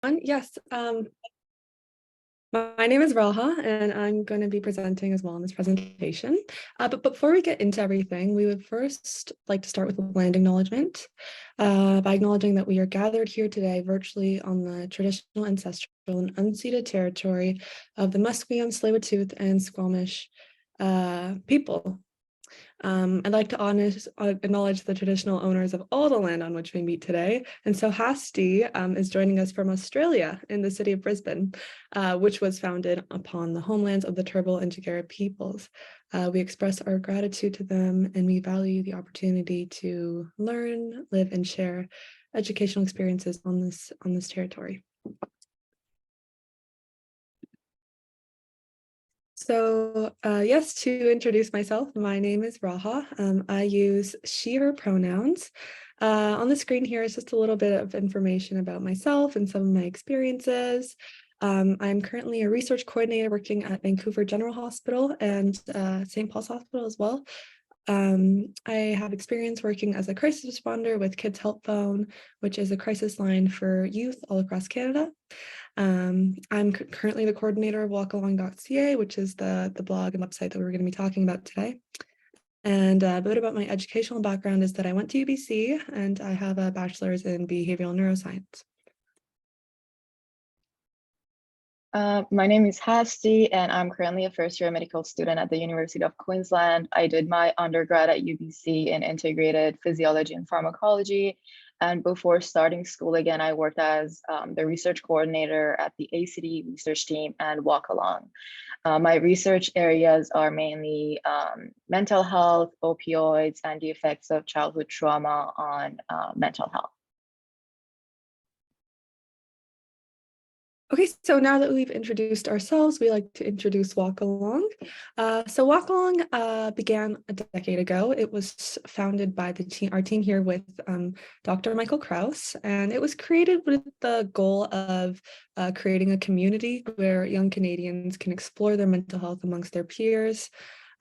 Yes, my name is Raha, and I'm going to be presenting as well in this presentation. But before we get into everything, we would first like to start with a land acknowledgement by acknowledging that we are gathered here today virtually on the traditional, ancestral, and unceded territory of the Musqueam, Tsleil-Waututh, and Squamish people. I'd like to acknowledge the traditional owners of all the land on which we meet today. And so Hasti is joining us from Australia in the city of Brisbane, which was founded upon the homelands of the Turrbal and Jagera peoples. We express our gratitude to them, and we value the opportunity to learn, live, and share educational experiences on this territory. So yes, to introduce myself, my name is Raha. I use she, her pronouns. On the screen here is just a little bit of information about myself and some of my experiences. I'm currently a research coordinator working at Vancouver General Hospital and St. Paul's Hospital as well. I have experience working as a crisis responder with Kids Help Phone, which is a crisis line for youth all across Canada. I'm currently the coordinator of Walkalong.ca, which is the blog and website that we're going to be talking about today. And a bit about my educational background is that I went to UBC and I have a bachelor's in behavioral neuroscience. My name is Hasti, and I'm currently a first-year medical student at the University of Queensland. I did my undergrad at UBC in integrated physiology and pharmacology. And before starting school again, I worked as the research coordinator at the ACD research team and Walkalong. My research areas are mainly mental health, opioids, and the effects of childhood trauma on mental health. Okay, so now that we've introduced ourselves, we like to introduce Walkalong. So Walkalong began a decade ago. It was founded by our team here with Dr. Michael Kraus, and it was created with the goal of creating a community where young Canadians can explore their mental health amongst their peers.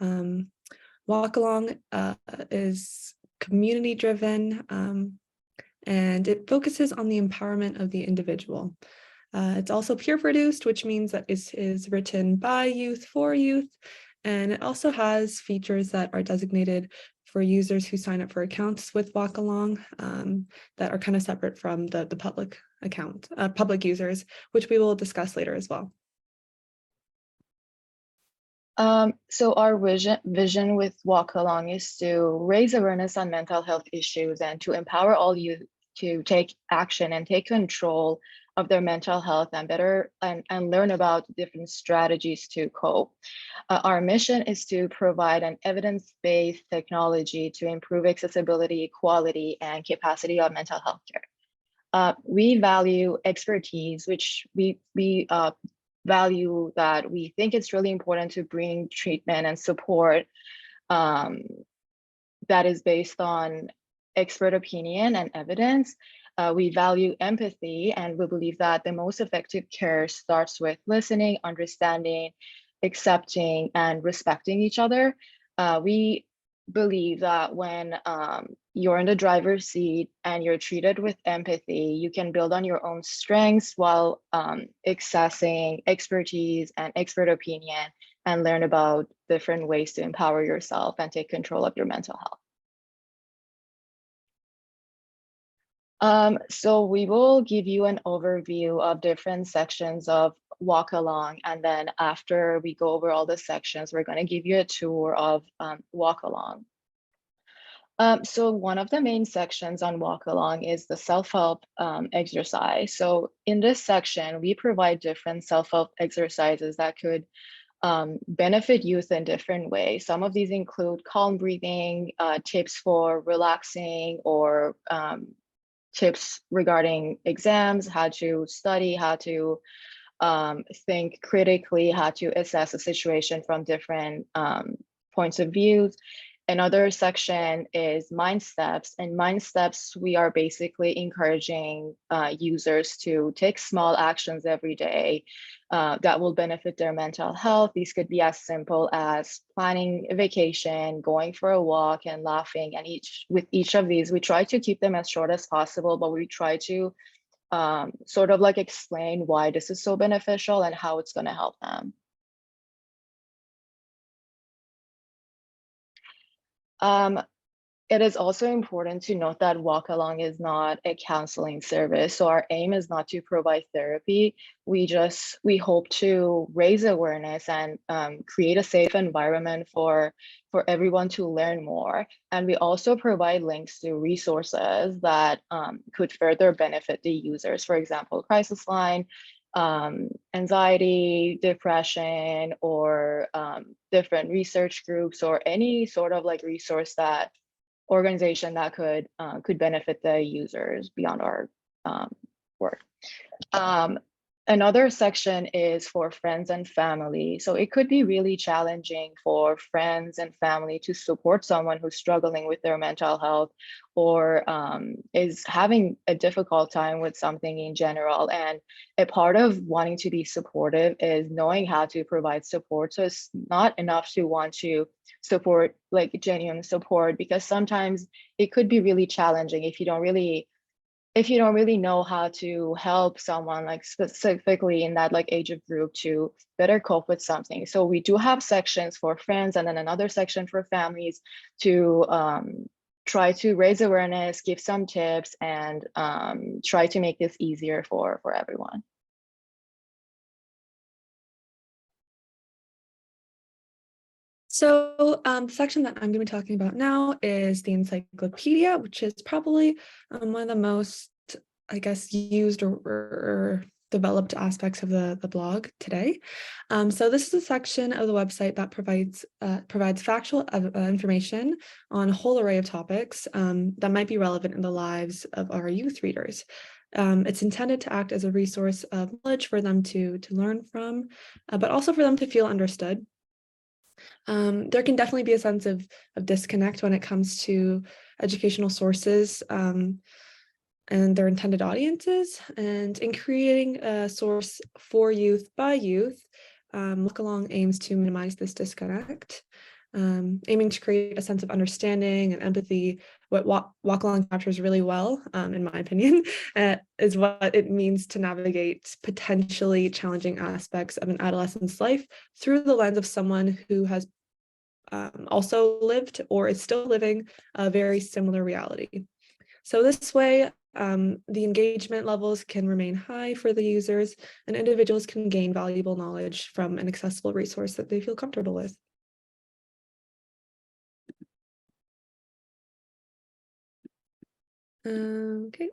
Walkalong is community-driven, and it focuses on the empowerment of the individual. It's also peer-produced, which means that it is written by youth for youth, and it also has features that are designated for users who sign up for accounts with Walkalong that are kind of separate from the public users, which we will discuss later as well. So our vision with Walkalong is to raise awareness on mental health issues and to empower all youth to take action and take control of their mental health and learn about different strategies to cope. Our mission is to provide an evidence-based technology to improve accessibility, quality, and capacity of mental health care. We value expertise, which we value that we think it's really important to bring treatment and support that is based on expert opinion and evidence. We value empathy, and we believe that the most effective care starts with listening, understanding, accepting, and respecting each other. We believe that when you're in the driver's seat and you're treated with empathy, you can build on your own strengths while accessing expertise and expert opinion and learn about different ways to empower yourself and take control of your mental health. So we will give you an overview of different sections of Walkalong, and then after we go over all the sections, we're going to give you a tour of Walkalong. So one of the main sections on Walkalong is the self-help exercise. So in this section, we provide different self-help exercises that could benefit youth in different ways. Some of these include calm breathing, tips for relaxing, or tips regarding exams, how to study, how to think critically, how to assess a situation from different points of views. Another section is mind steps. And mind steps, we are basically encouraging users to take small actions every day that will benefit their mental health. These could be as simple as planning a vacation, going for a walk, and laughing. And with each of these, we try to keep them as short as possible, but we try to sort of like explain why this is so beneficial and how it's going to help them. It is also important to note that Walkalong is not a counseling service. So our aim is not to provide therapy. We hope to raise awareness and create a safe environment for everyone to learn more. And we also provide links to resources that could further benefit the users. For example, crisis line, anxiety, depression, or different research groups, or any sort of like resource that organization that could benefit the users beyond our work. Another section is for friends and family. So it could be really challenging for friends and family to support someone who's struggling with their mental health, or is having a difficult time with something in general. And a part of wanting to be supportive is knowing how to provide support. So it's not enough to want to support, like genuine support, because sometimes it could be really challenging if you don't really know how to help someone, like specifically in that like age of group, to better cope with something. So we do have sections for friends, and then another section for families to try to raise awareness, give some tips, and try to make this easier for everyone. So the section that I'm going to be talking about now is the encyclopedia, which is probably one of the most, I guess, used or developed aspects of the blog today. So this is a section of the website that provides factual information on a whole array of topics that might be relevant in the lives of our youth readers. It's intended to act as a resource of knowledge for them to learn from, but also for them to feel understood. There can definitely be a sense of disconnect when it comes to educational sources and their intended audiences. And in creating a source for youth by youth, Walkalong aims to minimize this disconnect, aiming to create a sense of understanding and empathy. What Walkalong captures really well, in my opinion, is what it means to navigate potentially challenging aspects of an adolescent's life through the lens of someone who has also lived or is still living a very similar reality. So this way, the engagement levels can remain high for the users, and individuals can gain valuable knowledge from an accessible resource that they feel comfortable with. Okay.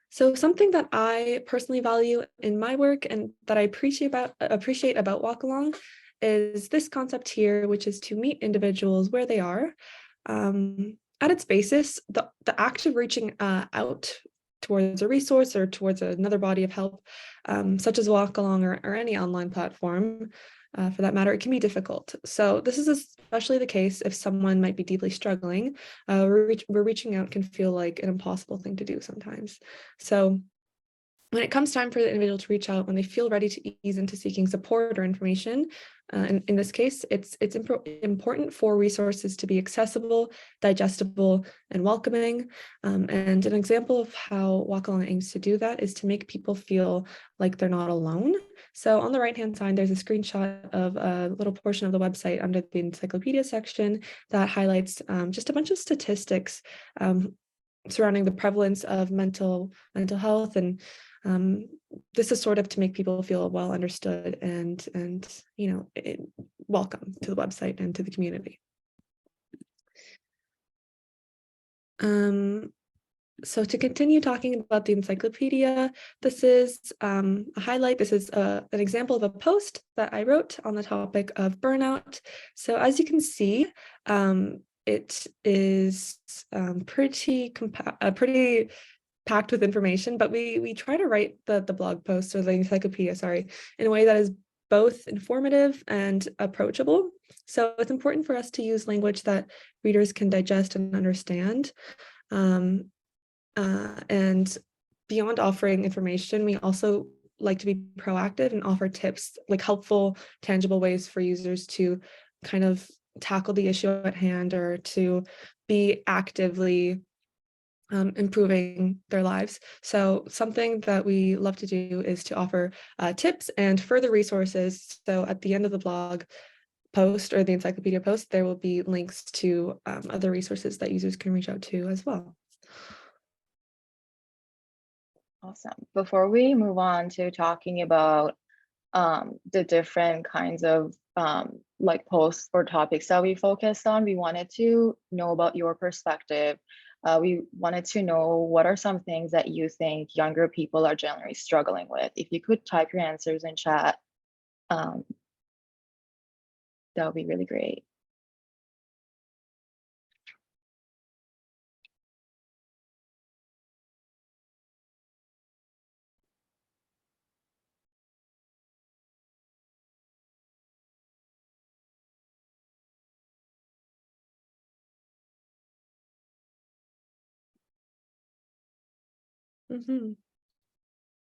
So something that I personally value in my work and that I appreciate about Walkalong is this concept here, which is to meet individuals where they are. At its basis, the act of reaching out towards a resource or towards another body of help, such as Walkalong or any online platform, for that matter, it can be difficult. So this is especially the case if someone might be deeply struggling. We're reaching out can feel like an impossible thing to do sometimes. So when it comes time for the individual to reach out, when they feel ready to ease into seeking support or information, and in this case, it's important for resources to be accessible, digestible, and welcoming. And an example of how Walkalong aims to do that is to make people feel like they're not alone. So on the right-hand side, there's a screenshot of a little portion of the website under the encyclopedia section that highlights just a bunch of statistics surrounding the prevalence of mental health, and this is sort of to make people feel well understood and welcome to the website and to the community. So to continue talking about the encyclopedia, this is a highlight. This is an example of a post that I wrote on the topic of burnout. So as you can see, it is pretty packed with information, but we try to write the blog post, or the encyclopedia, sorry, in a way that is both informative and approachable. So it's important for us to use language that readers can digest and understand. And beyond offering information, we also like to be proactive and offer tips, like helpful, tangible ways for users to kind of tackle the issue at hand, or to be actively improving their lives. So something that we love to do is to offer tips and further resources. So at the end of the blog post or the encyclopedia post, there will be links to other resources that users can reach out to as well. Awesome. Before we move on to talking about the different kinds of like posts or topics that we focused on, we wanted to know about your perspective. We wanted to know what are some things that you think younger people are generally struggling with. If you could type your answers in chat, that would be really great.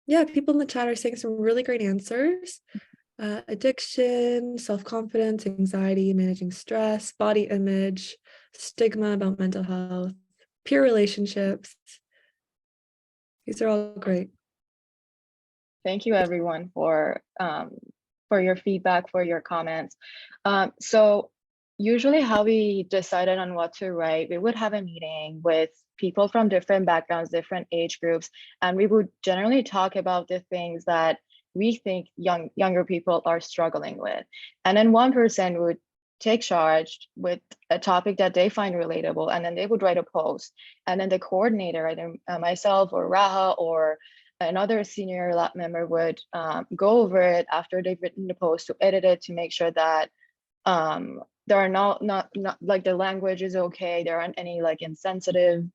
Yeah, people in the chat are saying some really great answers. Addiction, self-confidence, anxiety, managing stress, body image, stigma about mental health, peer relationships. These are all great. Thank you everyone for your feedback, for your comments. So usually how we decided on what to write, we would have a meeting with people from different backgrounds, different age groups, and we would generally talk about the things that we think younger people are struggling with. And then one person would take charge with a topic that they find relatable, and then they would write a post. And then the coordinator, either myself or Raha or another senior lab member would go over it after they've written the post to edit it to make sure that there are not like the language is okay, there aren't any like insensitive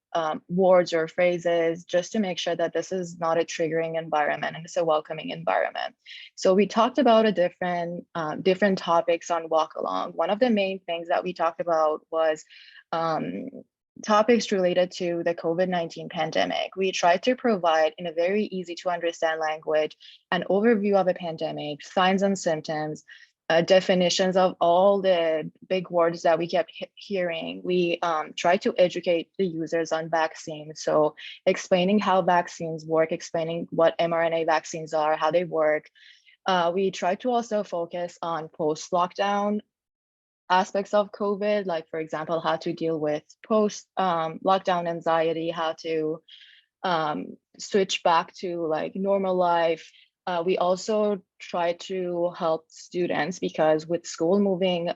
words or phrases, just to make sure that this is not a triggering environment and it's a welcoming environment. So we talked about a different topics on Walkalong. One of the main things that we talked about was topics related to the COVID-19 pandemic. We tried to provide in a very easy to understand language an overview of a pandemic, signs and symptoms, definitions of all the big words that we kept hearing. We tried to educate the users on vaccines. So explaining how vaccines work, explaining what mRNA vaccines are, how they work. We tried to also focus on post-lockdown aspects of COVID, like for example, how to deal with post-lockdown anxiety, how to switch back to like normal life. We also try to help students because with school moving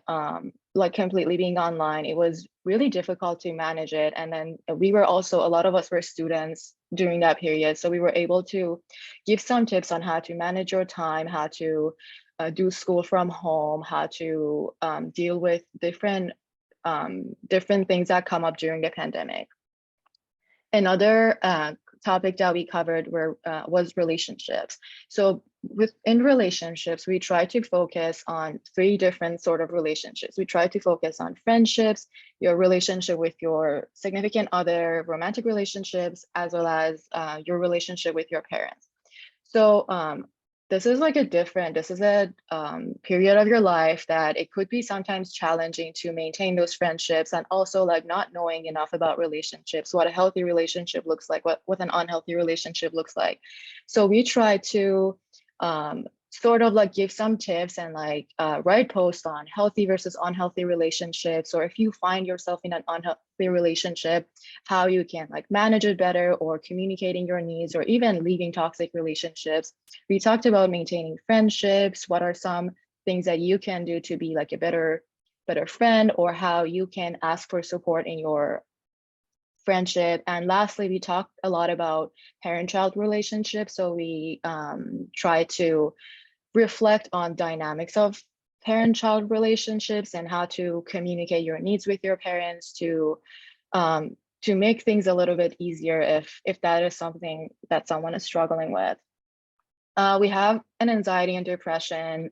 like completely being online, it was really difficult to manage it. And then we were also, a lot of us were students during that period. So we were able to give some tips on how to manage your time, how to do school from home, how to deal with different things that come up during the pandemic. Another topic that we covered was relationships. So within relationships, we try to focus on 3 different sort of relationships. We try to focus on friendships, your relationship with your significant other, romantic relationships, as well as your relationship with your parents. So this is a period of your life that it could be sometimes challenging to maintain those friendships, and also like not knowing enough about relationships, what a healthy relationship looks like, what an unhealthy relationship looks like. So we try to sort of like give some tips and like write posts on healthy versus unhealthy relationships, or if you find yourself in an unhealthy relationship, how you can like manage it better, or communicating your needs, or even leaving toxic relationships. We talked about maintaining friendships, what are some things that you can do to be like a better friend, or how you can ask for support in your friendship. And lastly, we talked a lot about parent-child relationships. So we try to reflect on dynamics of parent-child relationships and how to communicate your needs with your parents to make things a little bit easier if that is something that someone is struggling with. We have an anxiety and depression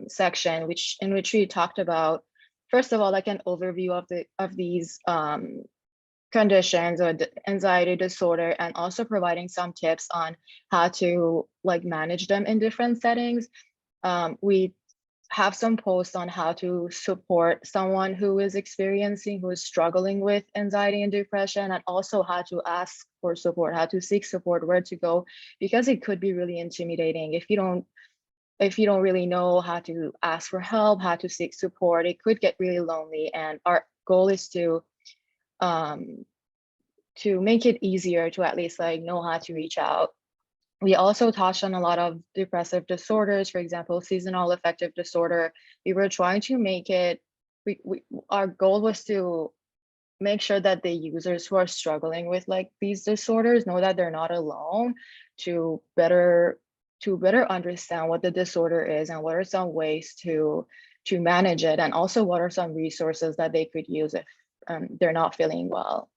section, in which we talked about, first of all, like an overview of these conditions or the anxiety disorder, and also providing some tips on how to like manage them in different settings. We have some posts on how to support someone who is struggling with anxiety and depression, and also how to ask for support, how to seek support, where to go, because it could be really intimidating if you don't really know how to ask for help, how to seek support. It could get really lonely, and our goal is to make it easier to at least like know how to reach out. We also touched on a lot of depressive disorders, for example, seasonal affective disorder. We were trying to make it, our goal was to make sure that the users who are struggling with like these disorders know that they're not alone, to better understand what the disorder is and what are some ways to manage it, and also what are some resources that they could use if they're not feeling well.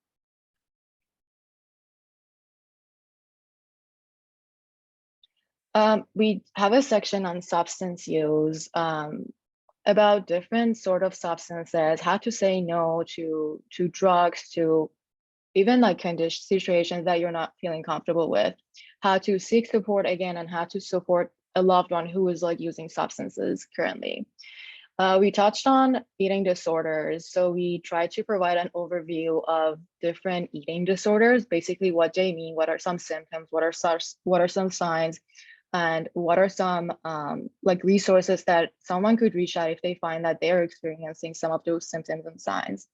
We have a section on substance use, about different sort of substances, how to say no to drugs, to even like situations that you're not feeling comfortable with, how to seek support again, and how to support a loved one who is like using substances currently. We touched on eating disorders. So we tried to provide an overview of different eating disorders, basically what they mean, what are some symptoms, what are some signs, and what are some like resources that someone could reach out if they find that they're experiencing some of those symptoms and signs.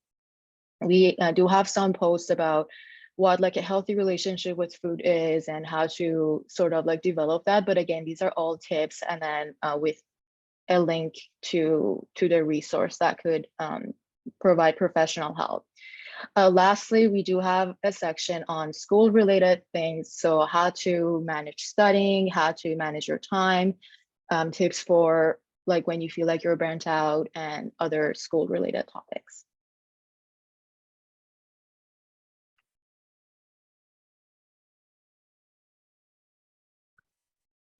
We do have some posts about what like a healthy relationship with food is and how to sort of like develop that. But again, these are all tips, and then with a link to the resource that could provide professional help. Lastly, we do have a section on school-related things. So how to manage studying, how to manage your time, tips for like when you feel like you're burnt out, and other school-related topics.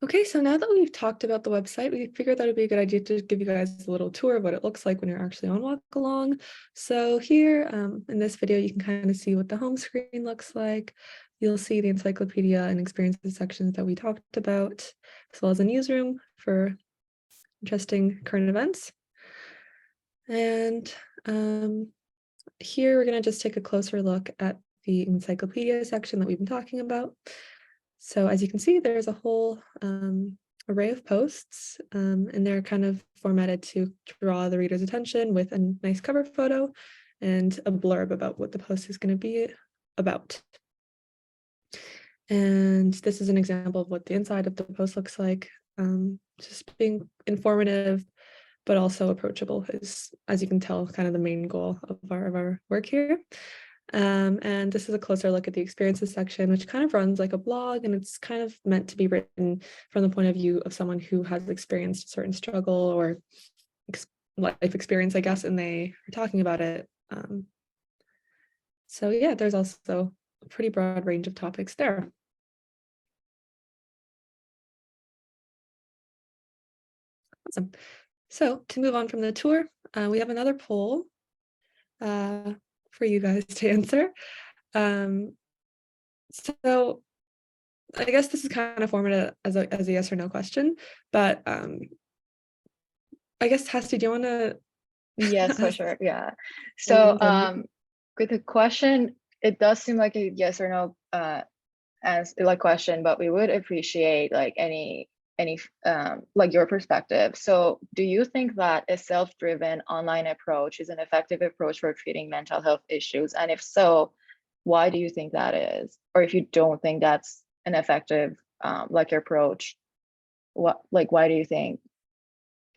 Okay, so now that we've talked about the website, we figured that would be a good idea to give you guys a little tour of what it looks like when you're actually on Walkalong. So here in this video, you can kind of see what the home screen looks like. You'll see the encyclopedia and experiences sections that we talked about, as well as a newsroom for interesting current events. And here we're going to just take a closer look at the encyclopedia section that we've been talking about. So as you can see, there's a whole array of posts, and they're kind of formatted to draw the reader's attention with a nice cover photo and a blurb about what the post is going to be about. And this is an example of what the inside of the post looks like. Just being informative, but also approachable is, as you can tell, kind of the main goal of our work here. And this is a closer look at the experiences section, which kind of runs like a blog, and it's kind of meant to be written from the point of view of someone who has experienced a certain struggle or life experience, I guess, and they are talking about it. So yeah, there's also a pretty broad range of topics there. Awesome. So to move on from the tour, we have another poll for you guys to answer. So I guess this is kind of formatted as a yes or no question, but I guess Hasti, do you want to? Yes, for sure. Yeah. So with the question, it does seem like a yes or no as like question, but we would appreciate like any like your perspective. So do you think that a self-driven online approach is an effective approach for treating mental health issues? And if so, why do you think that is? Or if you don't think that's an effective like approach, why do you think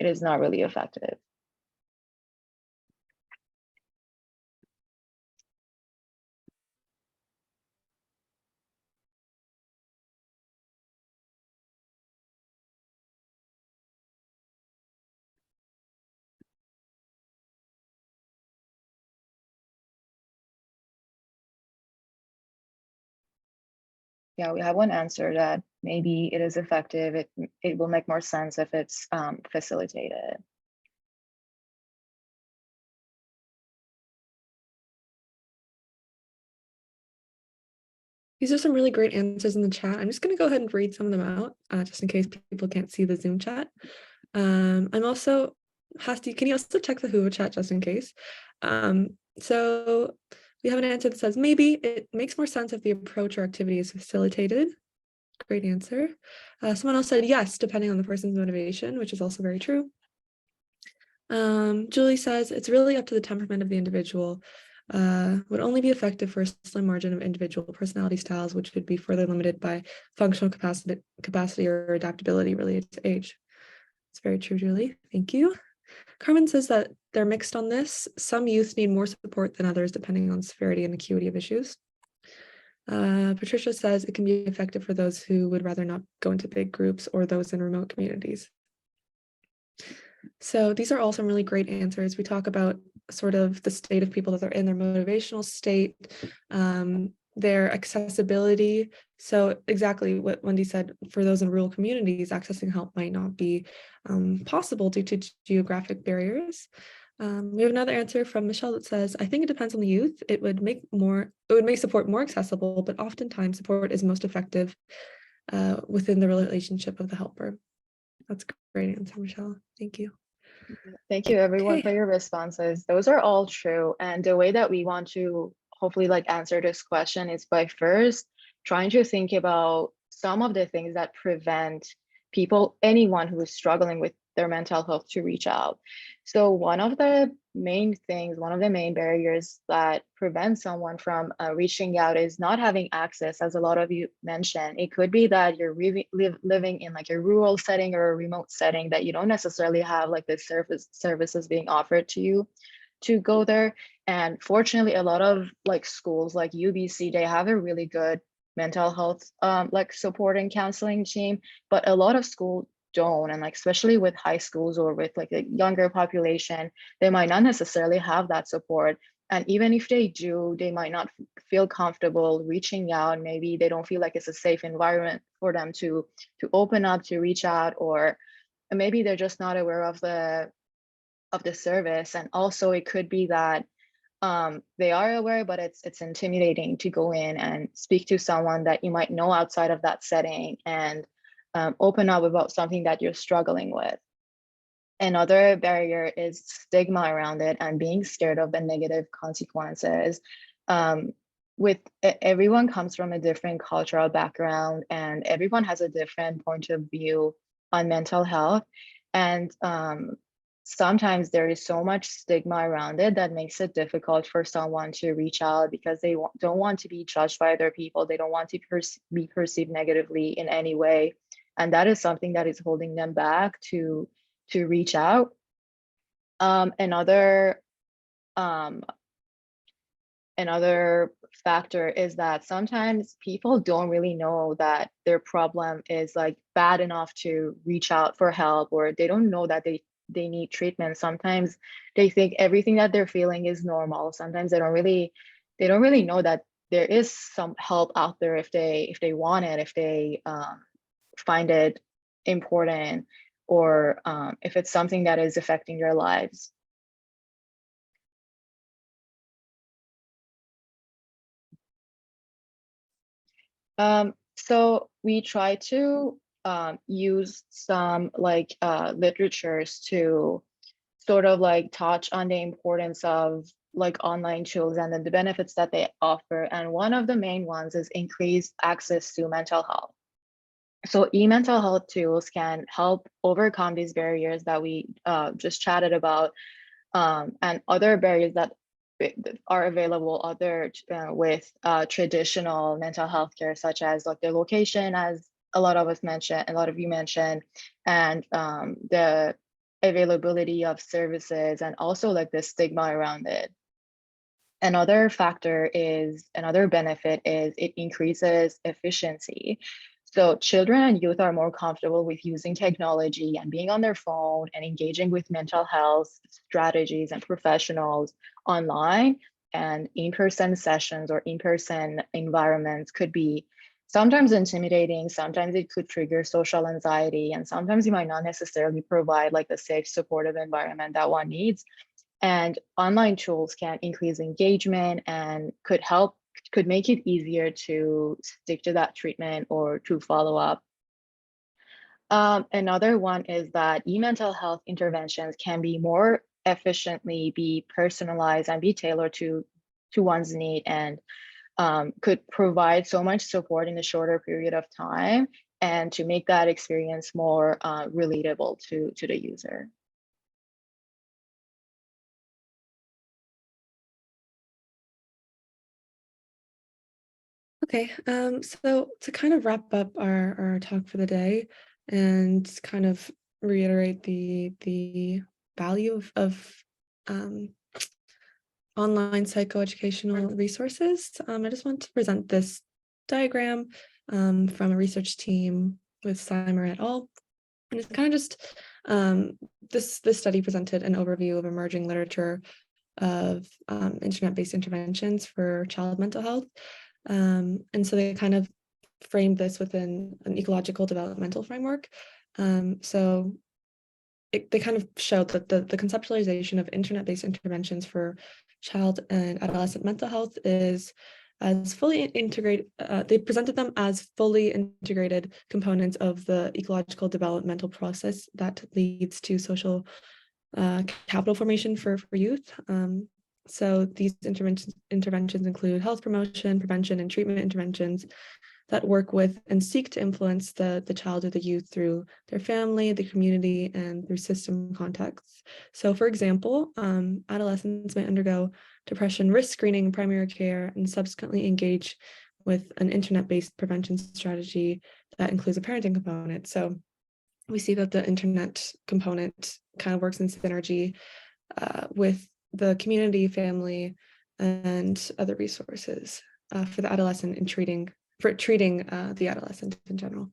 it is not really effective? Yeah, we have one answer that maybe it is effective. It will make more sense if it's facilitated. These are some really great answers in the chat. I'm just going to go ahead and read some of them out, just in case people can't see the Zoom chat. I'm also, Hasti, can you also check the Hoover chat just in case? So we have an answer that says, maybe it makes more sense if the approach or activity is facilitated. Great answer. Someone else said yes, depending on the person's motivation, which is also very true. Julie says, it's really up to the temperament of the individual. Would only be effective for a slim margin of individual personality styles, which would be further limited by functional capacity or adaptability related to age. It's very true, Julie. Thank you. Carmen says that they're mixed on this. Some youth need more support than others, depending on severity and acuity of issues. Patricia says it can be effective for those who would rather not go into big groups or those in remote communities. So these are all some really great answers. We talk about sort of the state of people that are in their motivational state, their accessibility. So exactly what Wendy said, for those in rural communities, accessing help might not be possible due to geographic barriers. We have another answer from Michelle that says, I think it depends on the youth. It would make support more accessible, but oftentimes support is most effective within the relationship of the helper. That's a great answer, Michelle. Thank you. Thank you everyone for your responses. Those are all true. And the way that we want to hopefully answer this question is by first trying to think about some of the things that prevent anyone who is struggling with their mental health to reach out. So one of the main barriers that prevents someone from reaching out is not having access, as a lot of you mentioned. It could be that you're really living in a rural setting or a remote setting that you don't necessarily have the services being offered to you to go there. And fortunately, a lot of schools like UBC, they have a really good mental health support and counseling team, but a lot of schools don't. And especially with high schools or with a younger population, they might not necessarily have that support. And even if they do, they might not feel comfortable reaching out. Maybe they don't feel like it's a safe environment for them to open up, to reach out, or maybe they're just not aware of the service. And also it could be that they are aware, but it's intimidating to go in and speak to someone that you might know outside of that setting and open up about something that you're struggling with. Another barrier is stigma around it and being scared of the negative consequences. Everyone comes from a different cultural background, and everyone has a different point of view on mental health. And sometimes there is so much stigma around it that makes it difficult for someone to reach out because they don't want to be judged by other people. They don't want to be perceived negatively in any way. And that is something that is holding them back to reach out. Another factor is that sometimes people don't really know that their problem is bad enough to reach out for help, or they don't know that they need treatment. Sometimes they think everything that they're feeling is normal. Sometimes they don't really know that there is some help out there if they want it, if they find it important, or if it's something that is affecting their lives. So we try to use some literatures to sort of touch on the importance of online tools and then the benefits that they offer. And one of the main ones is increased access to mental health. So e-mental health tools can help overcome these barriers that we just chatted about, and other barriers that are available with traditional mental health care, such as the location, as a lot of you mentioned, and the availability of services, and also the stigma around it. Another benefit is it increases efficiency. So children and youth are more comfortable with using technology and being on their phone and engaging with mental health strategies and professionals online, and in-person sessions or in-person environments could be sometimes intimidating. Sometimes it could trigger social anxiety, and sometimes you might not necessarily provide the safe, supportive environment that one needs. And online tools can increase engagement and could make it easier to stick to that treatment or to follow up. Another one is that e-mental health interventions can be more efficiently be personalized and be tailored to one's need, and could provide so much support in a shorter period of time, and to make that experience more relatable to the user. Okay, so to kind of wrap up our talk for the day and kind of reiterate the value of online psychoeducational resources, I just want to present this diagram from a research team with Simer et al. And it's kind of just this study presented an overview of emerging literature of internet-based interventions for child mental health. And so they kind of framed this within an ecological developmental framework. So they kind of showed that the conceptualization of internet-based interventions for child and adolescent mental health is as fully integrated. They presented them as fully integrated components of the ecological developmental process that leads to social capital formation for youth. So these interventions include health promotion, prevention, and treatment interventions that work with and seek to influence the child or the youth through their family, the community, and through system contexts. So for example, adolescents may undergo depression risk screening, primary care, and subsequently engage with an internet-based prevention strategy that includes a parenting component. So we see that the internet component kind of works in synergy with the community, family, and other resources for the adolescent in treating the adolescent in general.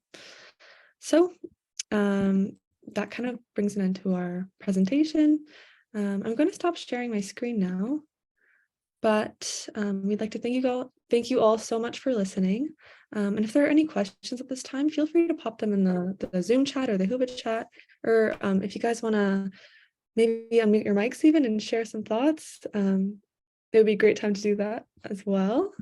So that kind of brings an end to our presentation. I'm going to stop sharing my screen now, but we'd like to thank you all so much for listening. And if there are any questions at this time, feel free to pop them in the Zoom chat or the Huba chat, or if you guys want to maybe unmute your mics even and share some thoughts, it would be a great time to do that as well.